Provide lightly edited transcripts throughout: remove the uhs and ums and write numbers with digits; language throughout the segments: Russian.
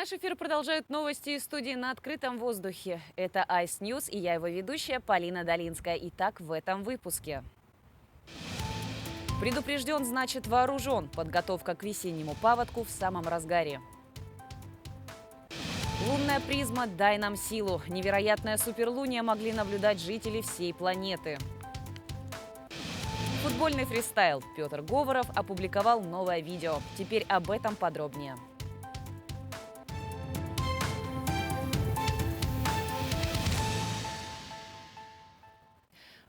Наш эфир продолжают новости из студии «На открытом воздухе». Это Ice News и я его ведущая Полина Долинская. Итак, в этом выпуске. Предупрежден, значит вооружен. Подготовка к весеннему паводку в самом разгаре. Лунная призма «Дай нам силу». Невероятное суперлуние могли наблюдать жители всей планеты. Футбольный фристайл. Петр Говоров опубликовал новое видео. Теперь об этом подробнее.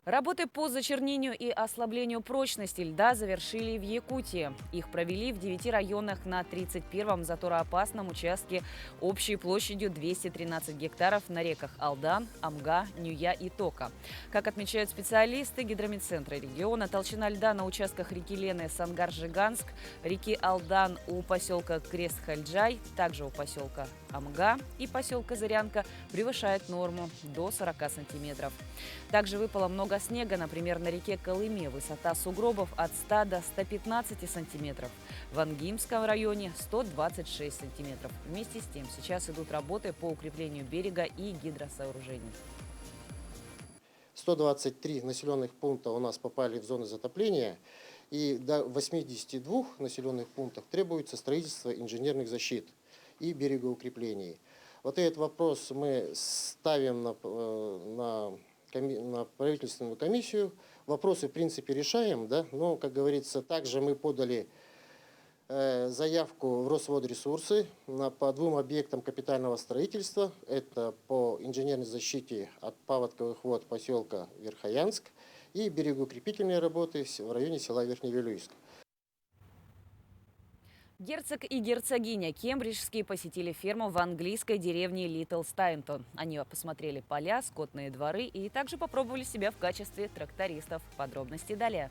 Работы по зачернению и ослаблению прочности льда завершили в Якутии. Их провели в 9 районах на 31-м затороопасном участке общей площадью 213 гектаров на реках Алдан, Амга, Нюя и Тока. Как отмечают специалисты гидрометцентра региона, толщина льда на участках реки Лены Сангар-Жиганск, реки Алдан у поселка Крест-Хальджай, также у поселка Амга и поселка Зырянка превышает норму до 40 сантиметров. Также выпало много снега, например, на реке Колыме. Высота сугробов от 100 до 115 сантиметров. В Ангимском районе 126 сантиметров. Вместе с тем сейчас идут работы по укреплению берега и гидросооружений. 123 населенных пункта у нас попали в зоны затопления, и до 82 населенных пунктов требуется строительство инженерных защит и берегоукреплений. Вот этот вопрос мы ставим на правительственную комиссию. Вопросы, в принципе, решаем, да? Но, как говорится, также мы подали заявку в Росводресурсы по двум объектам капитального строительства. Это по инженерной защите от паводковых вод поселка Верхоянск и берегоукрепительные работы в районе села Верхневилюйск. Герцог и герцогиня кембриджские посетили ферму в английской деревне Литл Стайнтон. Они посмотрели поля, скотные дворы и также попробовали себя в качестве трактористов. Подробности далее.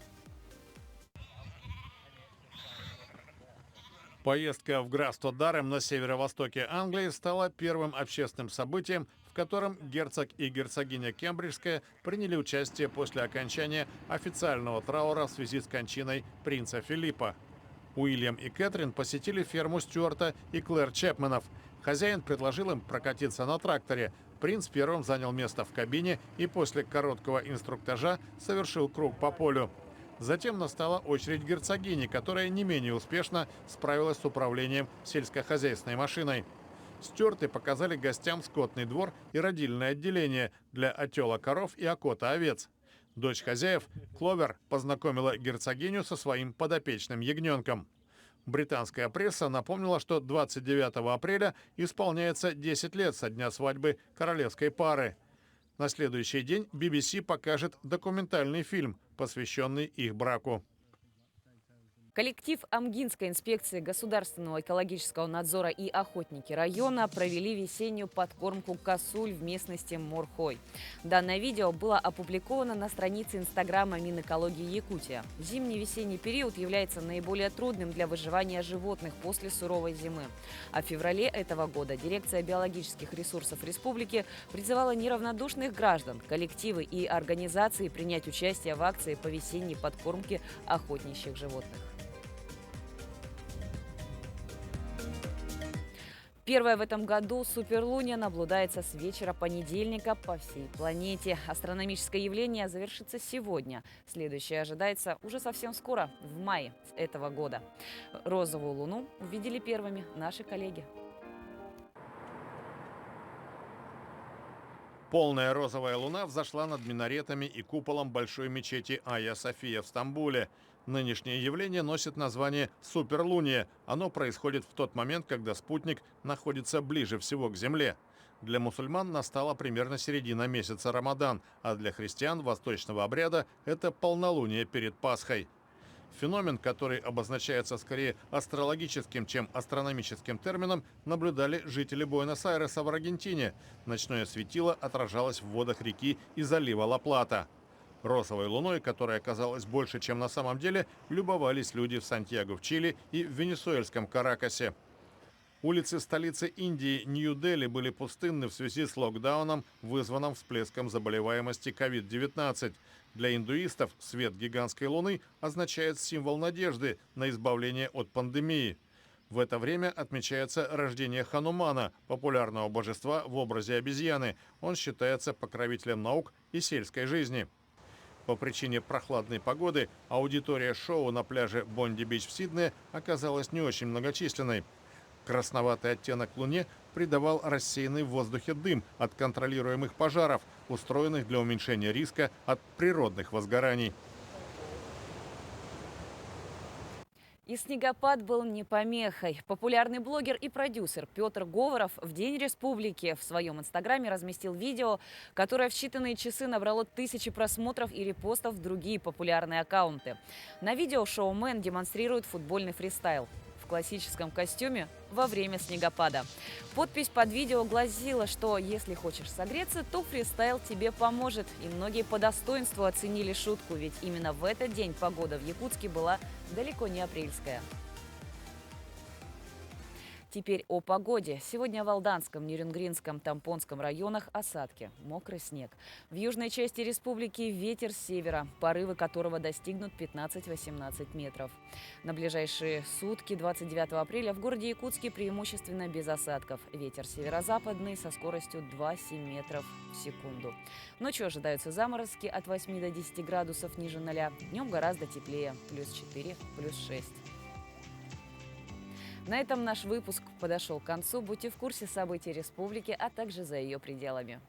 Поездка в Грастодарем на северо-востоке Англии стала первым общественным событием, в котором герцог и герцогиня Кембриджская приняли участие после окончания официального траура в связи с кончиной принца Филиппа. Уильям и Кэтрин посетили ферму Стюарта и Клэр Чепменов. Хозяин предложил им прокатиться на тракторе. Принц первым занял место в кабине и после короткого инструктажа совершил круг по полю. Затем настала очередь герцогини, которая не менее успешно справилась с управлением сельскохозяйственной машиной. Стюарты показали гостям скотный двор и родильное отделение для отела коров и окота овец. Дочь хозяев, Кловер, познакомила герцогиню со своим подопечным ягненком. Британская пресса напомнила, что 29 апреля исполняется 10 лет со дня свадьбы королевской пары. На следующий день BBC покажет документальный фильм, посвященный их браку. Коллектив Амгинской инспекции государственного экологического надзора и охотники района провели весеннюю подкормку косуль в местности Морхой. Данное видео было опубликовано на странице инстаграма Минэкологии Якутия. Зимний-весенний период является наиболее трудным для выживания животных после суровой зимы. А в феврале этого года дирекция биологических ресурсов республики призывала неравнодушных граждан, коллективы и организации принять участие в акции по весенней подкормке охотничьих животных. Первая в этом году суперлуния наблюдается с вечера понедельника по всей планете. Астрономическое явление завершится сегодня. Следующее ожидается уже совсем скоро, в мае этого года. Розовую луну увидели первыми наши коллеги. Полная розовая луна взошла над минаретами и куполом большой мечети Айя-София в Стамбуле. Нынешнее явление носит название суперлуния. Оно происходит в тот момент, когда спутник находится ближе всего к Земле. Для мусульман настала примерно середина месяца Рамадан, а для христиан восточного обряда это полнолуние перед Пасхой. Феномен, который обозначается скорее астрологическим, чем астрономическим термином, наблюдали жители Буэнос-Айреса в Аргентине. Ночное светило отражалось в водах реки и залива Ла-Плата. Розовой луной, которая казалась больше, чем на самом деле, любовались люди в Сантьяго в Чили и в венесуэльском Каракасе. Улицы столицы Индии Нью-Дели были пустынны в связи с локдауном, вызванным всплеском заболеваемости COVID-19. Для индуистов свет гигантской луны означает символ надежды на избавление от пандемии. В это время отмечается рождение Ханумана, популярного божества в образе обезьяны. Он считается покровителем наук и сельской жизни. По причине прохладной погоды аудитория шоу на пляже Бонди-Бич в Сиднее оказалась не очень многочисленной. Красноватый оттенок Луне придавал рассеянный в воздухе дым от контролируемых пожаров, устроенных для уменьшения риска от природных возгораний. И снегопад был не помехой. Популярный блогер и продюсер Петр Говоров в День Республики в своем инстаграме разместил видео, которое в считанные часы набрало тысячи просмотров и репостов в другие популярные аккаунты. На видео шоумен демонстрирует футбольный фристайл в классическом костюме во время снегопада. Подпись под видео гласила, что если хочешь согреться, то фристайл тебе поможет. И многие по достоинству оценили шутку, ведь именно в этот день погода в Якутске была далеко не апрельская. Теперь о погоде. Сегодня в Алданском, Нерюнгринском, Тампонском районах осадки, мокрый снег. В южной части республики ветер с севера, порывы которого достигнут 15-18 метров. На ближайшие сутки, 29 апреля, в городе Якутске преимущественно без осадков. Ветер северо-западный со скоростью 2-7 метров в секунду. Ночью ожидаются заморозки от 8 до 10 градусов ниже 0. Днем гораздо теплее, +4, +6. На этом наш выпуск подошел к концу. Будьте в курсе событий республики, а также за ее пределами.